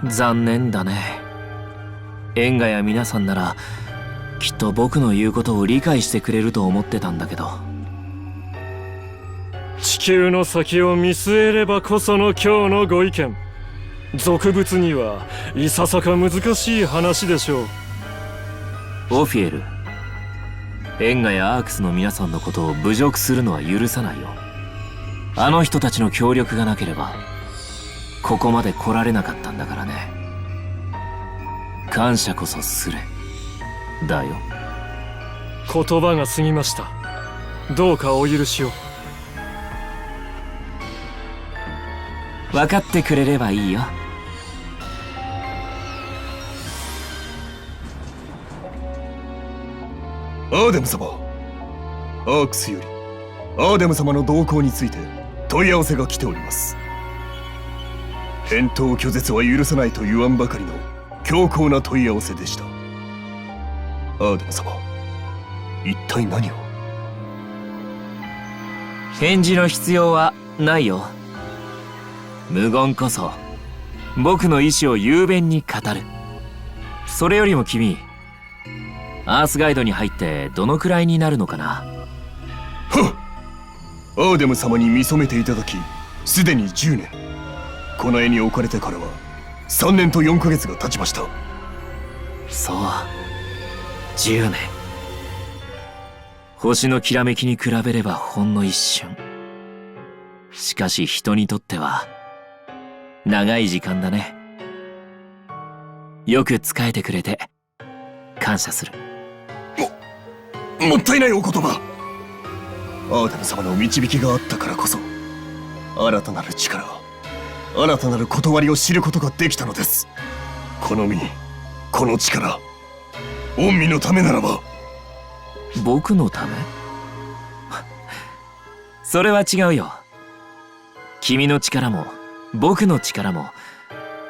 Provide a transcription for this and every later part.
残念だね。エンガや皆さんならきっと僕の言うことを理解してくれると思ってたんだけど。地球の先を見据えればこその今日のご意見。俗物にはいささか難しい話でしょう。オフィエル、エンガやアークスの皆さんのことを侮辱するのは許さないよ。あの人たちの協力がなければここまで来られなかったんだからね。感謝こそすれだよ。言葉が過ぎました。どうかお許しを。分かってくれればいいよ。アーデム様、アークスよりアーデム様の動向について問い合わせが来ております。返答拒絶は許さないと言わんばかりの強硬な問い合わせでした。アーデム様、一体何を？返事の必要はないよ。無言こそ僕の意志を雄弁に語る。それよりも君、アースガイドに入ってどのくらいになるのかな？はっ！アーデム様に見初めていただきすでに10年。この絵に置かれてからは3年と4ヶ月が経ちました。そう、10年。星のきらめきに比べればほんの一瞬。しかし人にとっては長い時間だね。よく仕えてくれて感謝する。もったいないお言葉。アーデム様の導きがあったからこそ新たなる力、新たなる断りを知ることができたのです。この身、この力、御身のためならば。僕のため？それは違うよ。君の力も僕の力も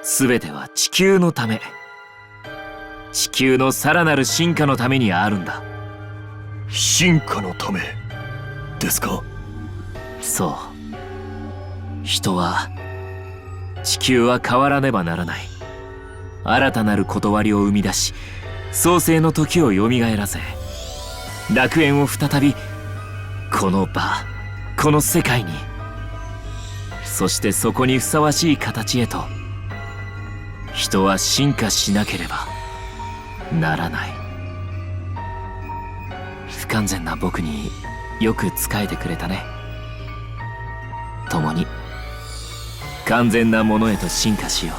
全ては地球のため、地球のさらなる進化のためにあるんだ。進化のためですか？そう。人は、地球は変わらねばならない。新たなる断りを生み出し、創世の時をよみがえらせ、楽園を再びこの場、この世界に、そしてそこにふさわしい形へと人は進化しなければならない。不完全な僕によく仕えてくれたね。共に完全なものへと進化しよう。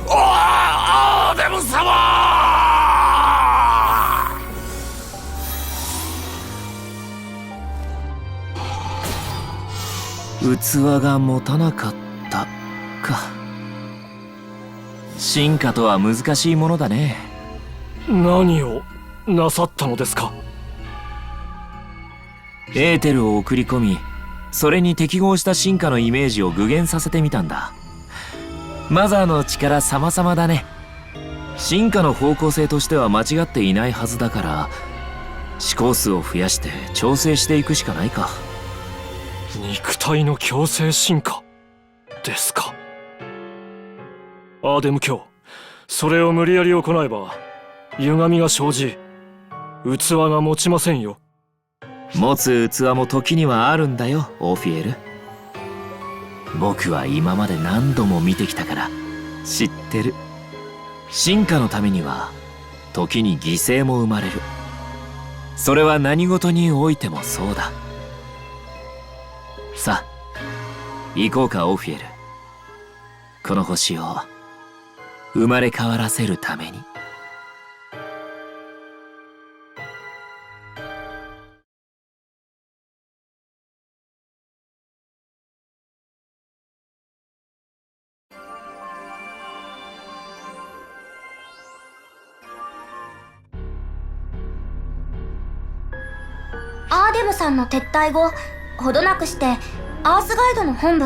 アーデム様！器が持たなかったか。進化とは難しいものだね。何をなさったのですか？エーテルを送り込み、それに適合した進化のイメージを具現させてみたんだ。マザーの力様々だね。進化の方向性としては間違っていないはずだから、試行数を増やして調整していくしかないか。肉体の強制進化ですか？アーデム卿、それを無理やり行えば歪みが生じ、器が持ちませんよ。持つ器も時にはあるんだよ、オフィエル。僕は今まで何度も見てきたから知ってる。進化のためには時に犠牲も生まれる。それは何事においてもそうだ。さあ行こうか、オフィエル。この星を生まれ変わらせるために。アーデムさんの撤退後、ほどなくしてアースガイドの本部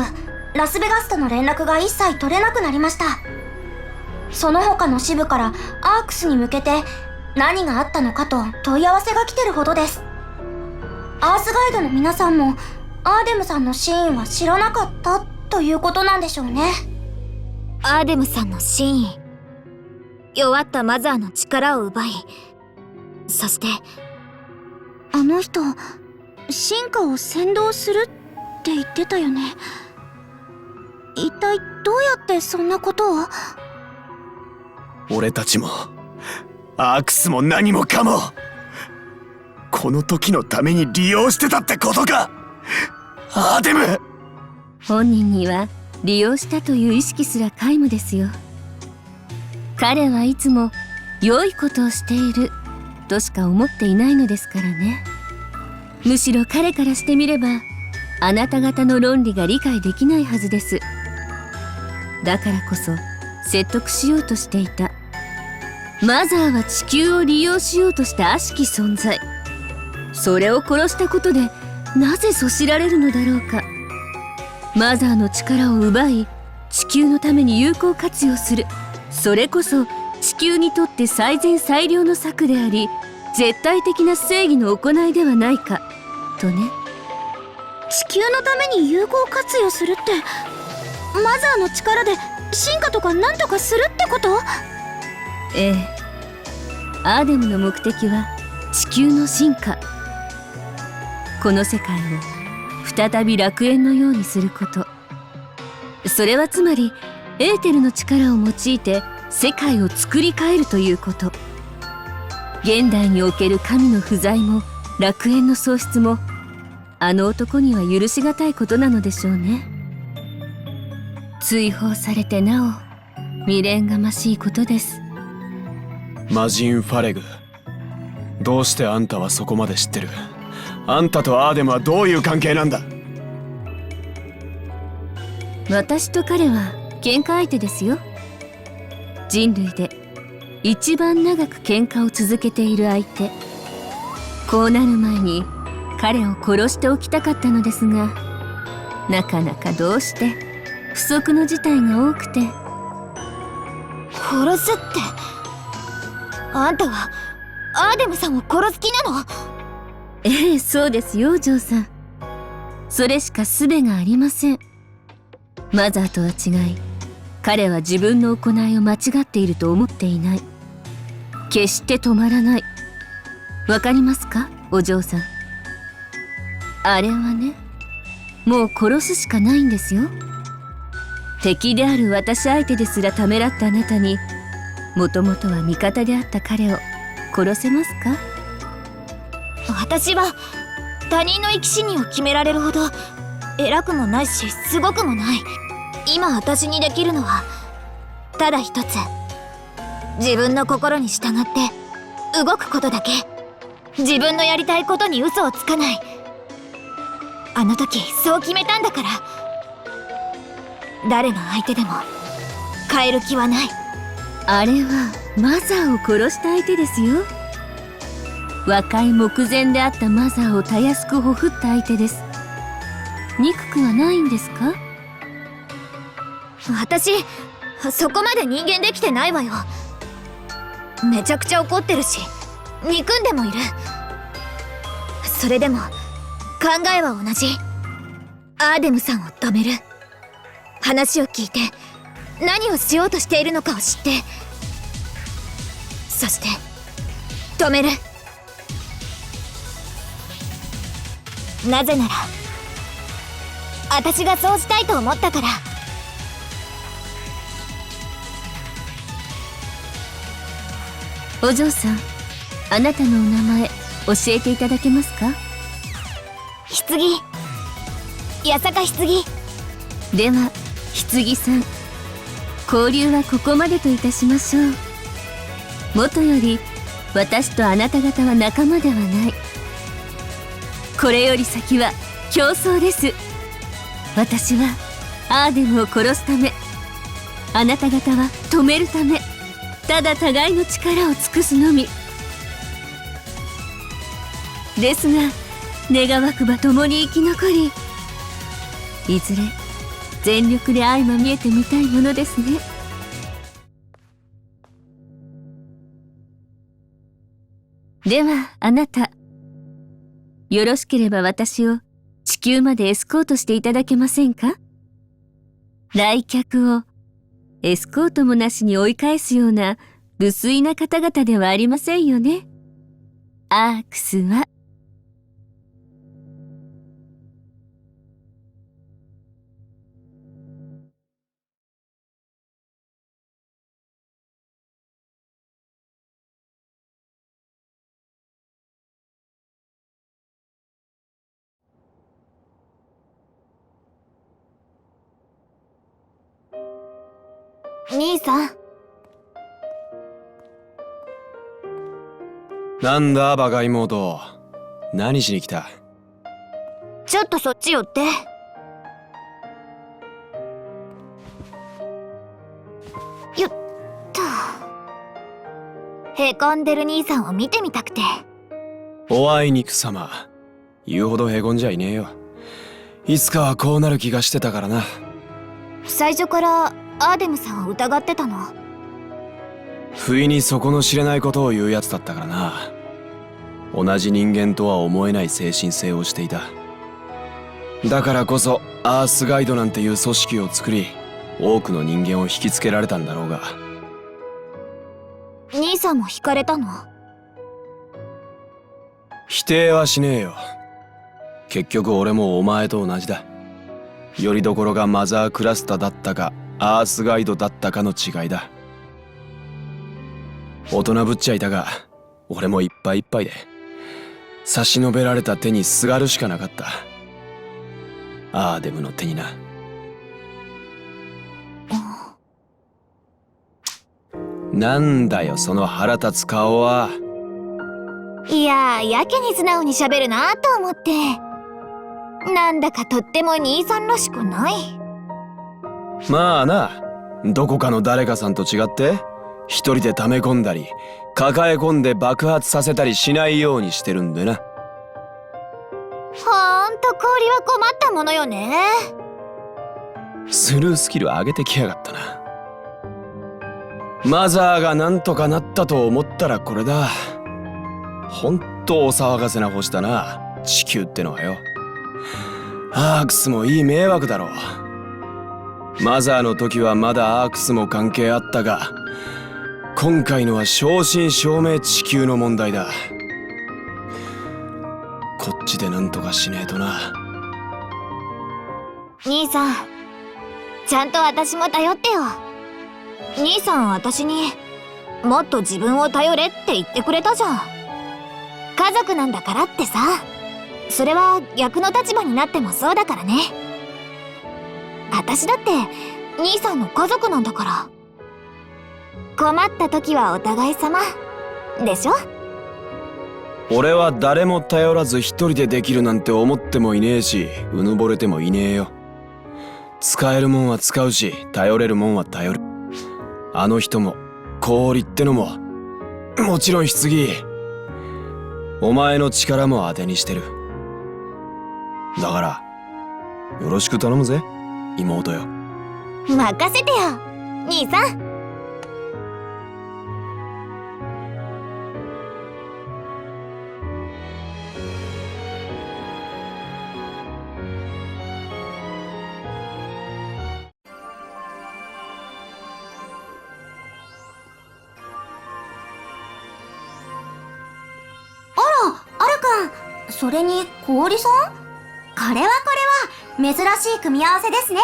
ラスベガスとの連絡が一切取れなくなりました。その他の支部からアークスに向けて何があったのかと問い合わせが来てるほどです。アースガイドの皆さんもアーデムさんの真意は知らなかったということなんでしょうね。アーデムさんの真意、弱ったマザーの力を奪い、そしてあの人進化を先導するって言ってたよね。一体どうやってそんなことを？俺たちもアークスも何もかもこの時のために利用してたってことか。アーデム、本人には利用したという意識すら皆無ですよ。彼はいつも良いことをしているとしか思っていないのですからね。むしろ彼からしてみればあなた方の論理が理解できないはずです。だからこそ説得しようとしていた。マザーは地球を利用しようとした悪しき存在。それを殺したことでなぜそしられるのだろうか。マザーの力を奪い地球のために有効活用する、それこそ地球にとって最善最良の策であり絶対的な正義の行いではないかとね。地球のために有効活用するって、マザーの力で進化とかなんとかするってこと？ええ、アーデムの目的は地球の進化、この世界を再び楽園のようにすること。それはつまりエーテルの力を用いて世界を作り変えるということ。現代における神の不在も楽園の喪失もあの男には許しがたいことなのでしょうね。追放されてなお未練がましいことです。魔人ファレグ、どうしてあんたはそこまで知ってる？あんたとアーデムはどういう関係なんだ？私と彼は喧嘩相手ですよ。人類で一番長く喧嘩を続けている相手。こうなる前に彼を殺しておきたかったのですが、なかなかどうして不測の事態が多くて。殺すって、あんたはアーデムさんを殺す気なの？ええ、そうですよ、ジョーさん。それしか術がありません。マザーとは違い、彼は自分の行いを間違っていると思っていない。決して止まらない。わかりますか、お嬢さん。あれはね、もう殺すしかないんですよ。敵である私相手ですらためらったあなたに、もともとは味方であった彼を殺せますか？私は他人の生き死にを決められるほど偉くもないしすごくもない。今私にできるのはただ一つ、自分の心に従って動くことだけ。自分のやりたいことに嘘をつかない。あの時そう決めたんだから、誰が相手でも変える気はない。あれはマザーを殺した相手ですよ。和解目前であったマザーをたやすくほふった相手です。憎くはないんですか？私そこまで人間できてないわよ。めちゃくちゃ怒ってるし憎んでもいる。それでも考えは同じ。アーデムさんを止める。話を聞いて何をしようとしているのかを知って、そして止める。なぜなら私がそうしたいと思ったから。お嬢さん、あなたのお名前教えていただけますか？棺、八坂棺。では棺さん、交流はここまでといたしましょう。もとより私とあなた方は仲間ではない。これより先は競争です。私はアーデムを殺すため、あなた方は止めるため、ただ互いの力を尽くすのみですが、願わくば共に生き残り、いずれ全力で相まみえてみたいものですね。ではあなた、よろしければ私を地球までエスコートしていただけませんか？来客をエスコートもなしに追い返すような無粋な方々ではありませんよね。アークスは。兄さん。なんだバカ妹、何しに来た？ちょっとそっち寄って。よっと。へこんでる兄さんを見てみたくて。おあいにくさま、言うほどへこんじゃいねえよ。いつかはこうなる気がしてたからな。最初からアーデムさんを疑ってたの？不意に底の知れないことを言うやつだったからな。同じ人間とは思えない精神性をしていた。だからこそアースガイドなんていう組織を作り、多くの人間を引きつけられたんだろうが。兄さんも惹かれたの？否定はしねえよ。結局俺もお前と同じだ。よりどころがマザークラスタだったかアースガイドだったかの違いだ。大人ぶっちゃいたが、俺もいっぱいいっぱいで差し伸べられた手にすがるしかなかった。アーデムの手にな。なんだよその腹立つ顔は。いやー、やけに素直に喋るなと思って。なんだかとっても兄さんらしくない。まあな、どこかの誰かさんと違って一人で溜め込んだり抱え込んで爆発させたりしないようにしてるんでな。ほんと氷は困ったものよね。スルースキル上げてきやがったな。マザーがなんとかなったと思ったらこれだ。ほんとお騒がせな星だな、地球ってのはよ。アークスもいい迷惑だろう。マザーの時はまだアークスも関係あったが、今回のは正真正銘地球の問題だ。こっちでなんとかしねえとな。兄さん、ちゃんと私も頼ってよ。兄さん私にもっと自分を頼れって言ってくれたじゃん。家族なんだからってさ。それは逆の立場になってもそうだからね。私だって兄さんの家族なんだから。困った時はお互い様でしょ。俺は誰も頼らず一人でできるなんて思ってもいねえし、うぬぼれてもいねえよ。使えるもんは使うし、頼れるもんは頼る。あの人も氷ってのももちろん棺、お前の力も当てにしてる。だからよろしく頼むぜ妹よ。任せてよ兄さん。それに氷さん、これは珍しい組み合わせですね。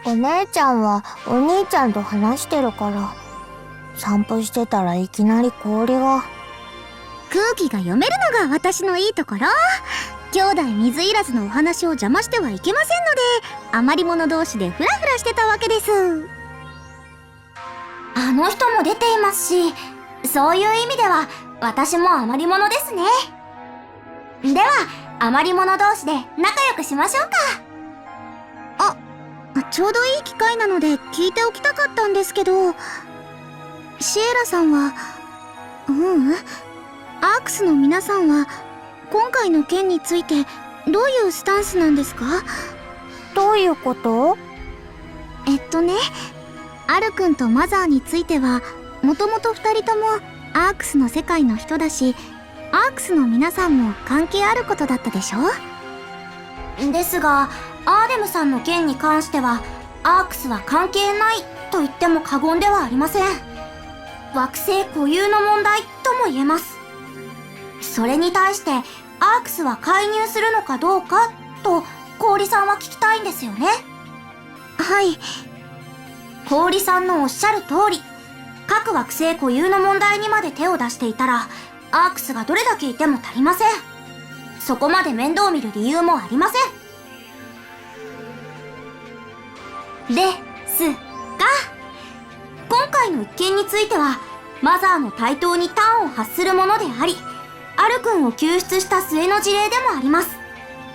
お姉ちゃんはお兄ちゃんと話してるから、散歩してたらいきなり氷が。空気が読めるのが私のいいところ。兄弟水入らずのお話を邪魔してはいけませんので、余り者同士でフラフラしてたわけです。あの人も出ていますし、そういう意味では私も余り者ですね。では余り者同士で仲良くしましょうか。ちょうどいい機会なので聞いておきたかったんですけど、シエラさんは、アークスの皆さんは今回の件についてどういうスタンスなんですか？どういうこと？アルくんとマザーについてはもともと2人ともアークスの世界の人だし、アークスの皆さんも関係あることだったでしょ？ですが、アーデムさんの件に関してはアークスは関係ないと言っても過言ではありません。惑星固有の問題とも言えます。それに対してアークスは介入するのかどうかと氷さんは聞きたいんですよね。はい。氷さんのおっしゃる通り、各惑星固有の問題にまで手を出していたらアークスがどれだけいても足りません。そこまで面倒見る理由もありません。ですが、今回の一件についてはマザーの台頭に端を発するものであり、アル君を救出した末の事例でもあります。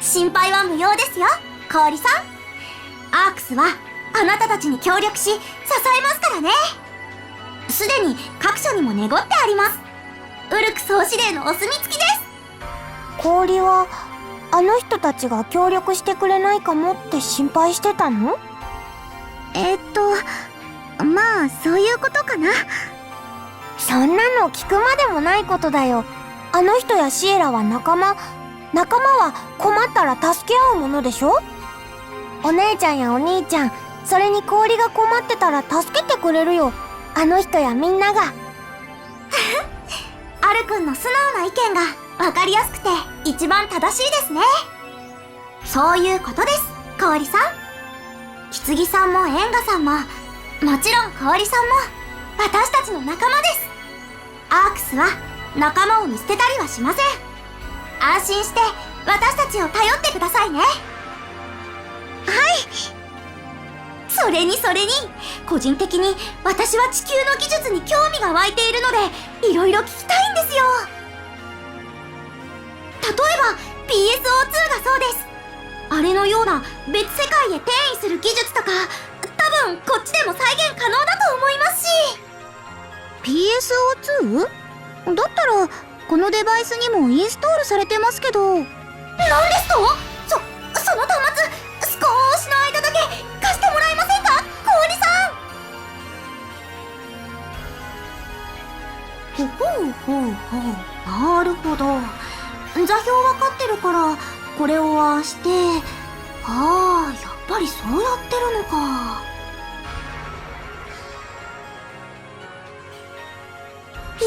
心配は無用ですよ、氷さん。アークスはあなたたちに協力し支えますからね。すでに各所にもねごってあります。ウルク総司令のお墨付きです。氷はあの人たちが協力してくれないかもって心配してたの？まあそういうことかな。そんなの聞くまでもないことだよ。あの人やシエラは仲間は困ったら助け合うものでしょ？お姉ちゃんやお兄ちゃん、それに氷が困ってたら助けてくれるよ。あの人やみんなが。アルくんの素直な意見がわかりやすくて一番正しいですね。そういうことです、氷さん。棺さんもエンガさんも、もちろん氷さんも私たちの仲間です。アークスは仲間を見捨てたりはしません。安心して私たちを頼ってくださいね。それに個人的に私は地球の技術に興味が湧いているのでいろいろ聞きたいんですよ。例えば PSO2 がそうです。あれのような別世界へ転移する技術とか、多分こっちでも再現可能だと思いますし。 PSO2？ だったらこのデバイスにもインストールされてますけど。なんですと？その端末少しの間だけ貸してもらえませんか、氷さん。なるほど。座標わかってるからこれをああして、やっぱりそうやってるのか。い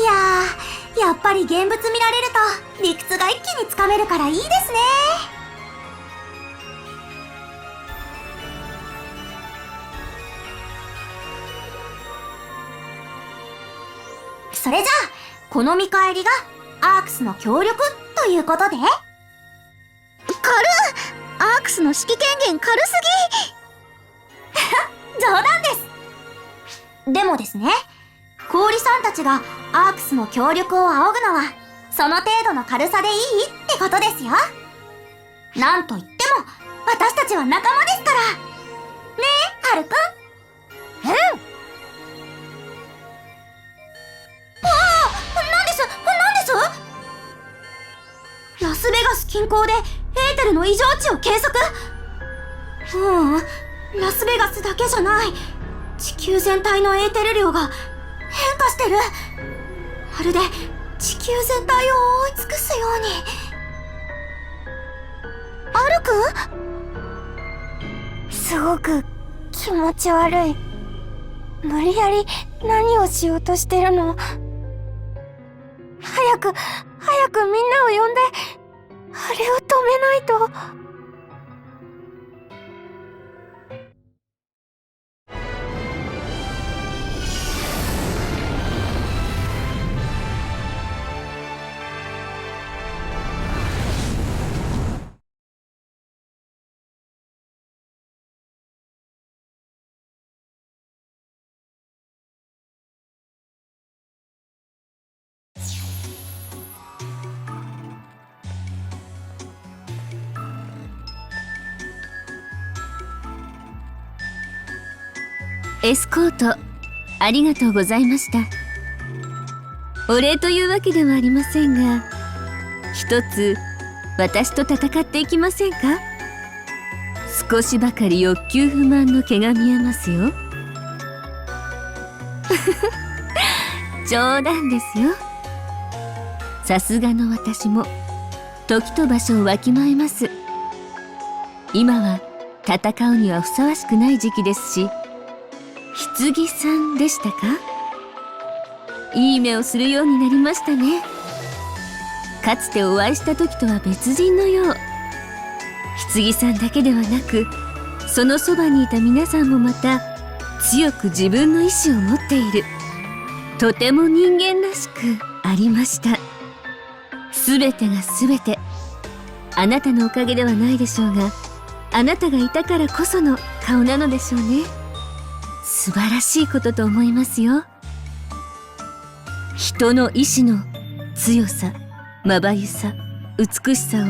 ややっぱり現物見られると理屈が一気につかめるからいいですね。それじゃあこの見返りがアークスの協力ということで。アークスの指揮権限軽す冗談です。でもですね、氷さんたちがアークスの協力を仰ぐのはその程度の軽さでいいってことですよ。なんといっても私たちは仲間ですからねえ、ハルくん。なんですラスベガス近郊でエーテルの異常値を計測。ラスベガスだけじゃない、地球全体のエーテル量が変化してる。まるで地球全体を覆い尽くすように。アルくん？すごく気持ち悪い。無理やり何をしようとしてるの？早くみんなを呼んで、あれを止めないと。エスコートありがとうございました。お礼というわけではありませんが、一つ私と戦っていきませんか？少しばかり欲求不満の毛が見えますよ。冗談ですよ。さすがの私も時と場所をわきまえます。今は戦うにはふさわしくない時期ですし、棺さんでしたか？いい目をするようになりましたね。かつてお会いした時とは別人のよう。棺さんだけではなく、そのそばにいた皆さんもまた強く自分の意志を持っている、とても人間らしくありました。すべてがすべてあなたのおかげではないでしょうが、あなたがいたからこその顔なのでしょうね。素晴らしいことと思いますよ。人の意志の強さ、まばゆさ、美しさを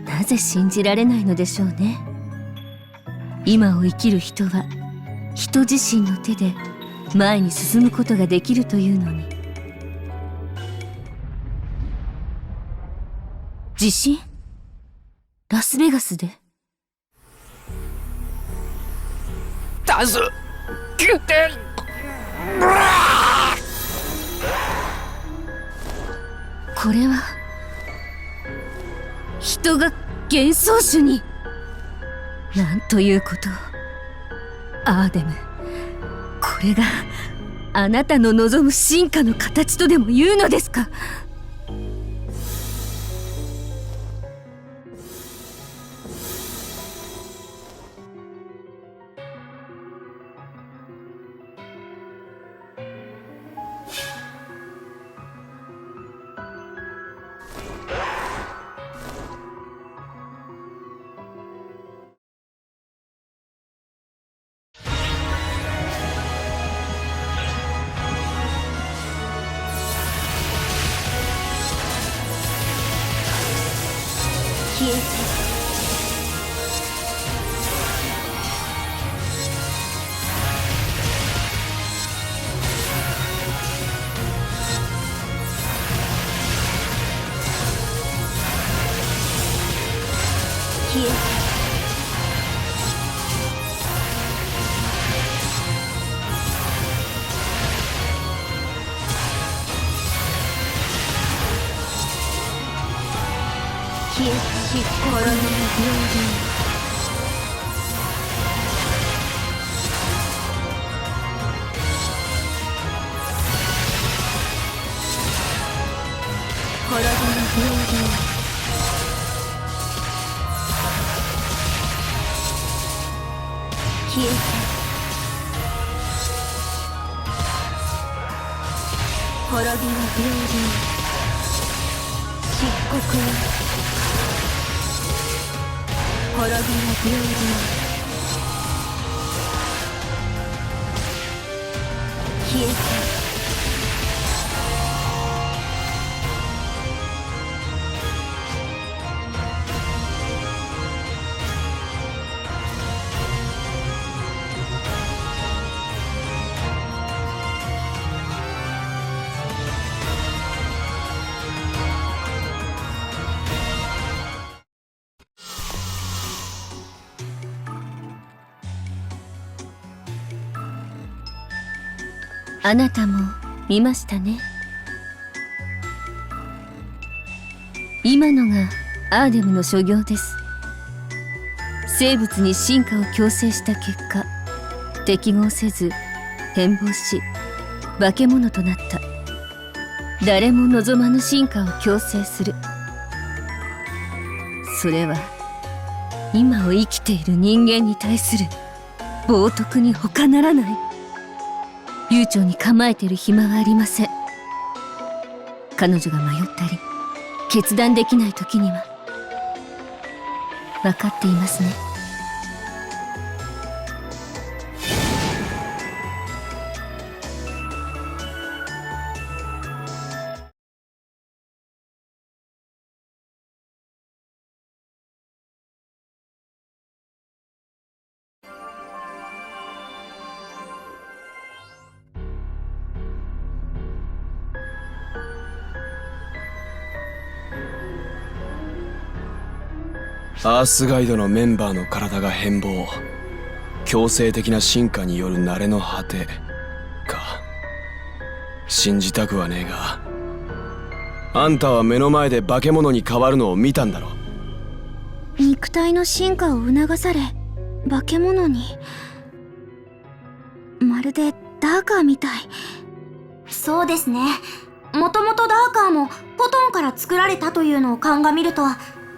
なぜ信じられないのでしょうね。今を生きる人は人自身の手で前に進むことができるというのに。地震？ラスベガスで？これは人が幻想種に。なんということを。アーデム、これがあなたの望む進化の形とでも言うのですか？消えて消えて消えて滅びの平等。滅びの平等。消えて滅びの平等。漆黒よ滅びの平等。消えてあなたも見ましたね。今のがアーデムの所業です。生物に進化を強制した結果、適合せず変貌し化け物となった。誰も望まぬ進化を強制する。それは今を生きている人間に対する冒涜に他ならない。悠長に構えている暇はありません。彼女が迷ったり決断できない時には分かっていますね。アースガイドのメンバーの体が変貌、強制的な進化による慣れの果てか。信じたくはねえが、あんたは目の前で化け物に変わるのを見たんだろ。肉体の進化を促され化け物に、まるでダーカーみたい。そうですね。もともとダーカーもフォトンから作られたというのを鑑みると、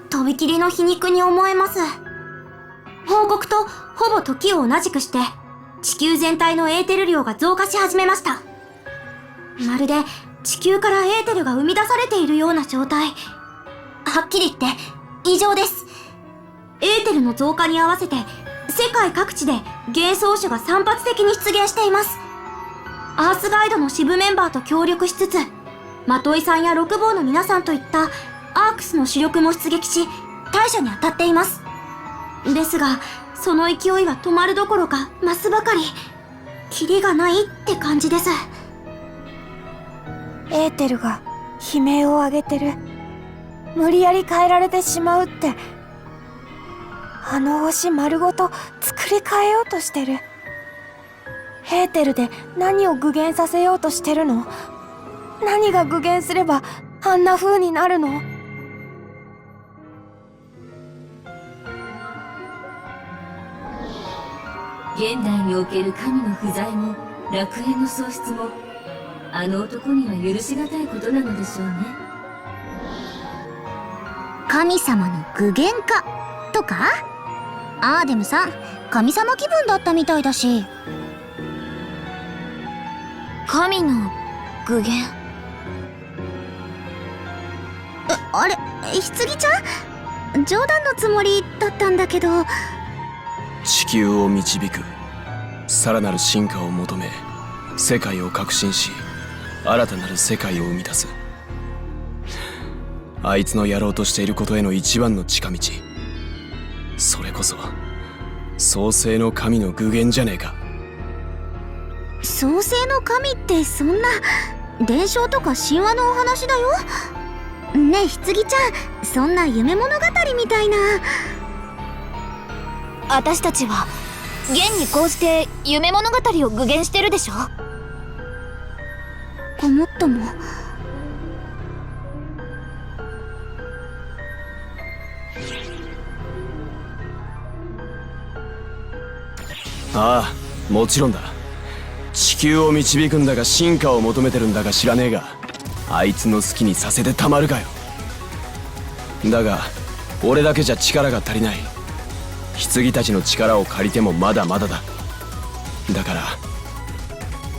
とびきりの皮肉に思えます。報告とほぼ時を同じくして、地球全体のエーテル量が増加し始めました。まるで地球からエーテルが生み出されているような状態。はっきり言って異常です。エーテルの増加に合わせて世界各地で幻想種が散発的に出現しています。アースガイドの支部メンバーと協力しつつ、マトイさんや六坊の皆さんといったアークスの主力も出撃し、対処に当たっています。ですが、その勢いは止まるどころか増すばかり。キリがないって感じです。エーテルが悲鳴を上げてる。無理やり変えられてしまうって、あの星丸ごと作り変えようとしてる。エーテルで何を具現させようとしてるの？何が具現すればあんな風になるの？現代における神の不在も楽園の喪失も、あの男には許しがたいことなのでしょうね。神様の具現化とか？アーデムさん、神様気分だったみたいだし。神の具現。あれ、棺ちゃん？冗談のつもりだったんだけど。地球を導くさらなる進化を求め、世界を革新し、新たなる世界を生み出す。あいつのやろうとしていることへの一番の近道、それこそ創世の神の具現じゃねえか。創世の神ってそんな伝承とか神話のお話だよ。ねえ棺ちゃん、そんな夢物語みたいな。私たちは現にこうして夢物語を具現してるでしょ。ごもっとも。ああ、もちろんだ。地球を導くんだが進化を求めてるんだが知らねえが、あいつの好きにさせてたまるかよ。だが俺だけじゃ力が足りない。棺たちの力を借りてもまだまだだ。だから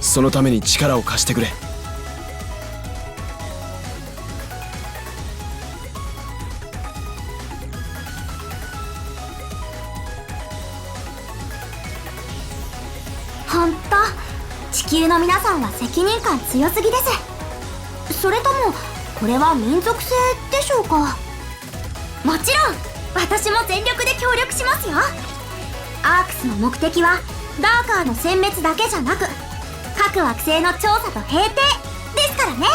そのために力を貸してくれ。ほんと、地球の皆さんは責任感強すぎです。それともこれは民族性でしょうか？もちろん私も全力で協力しますよ。アークスの目的はダーカーの殲滅だけじゃなく、各惑星の調査と平定ですからね。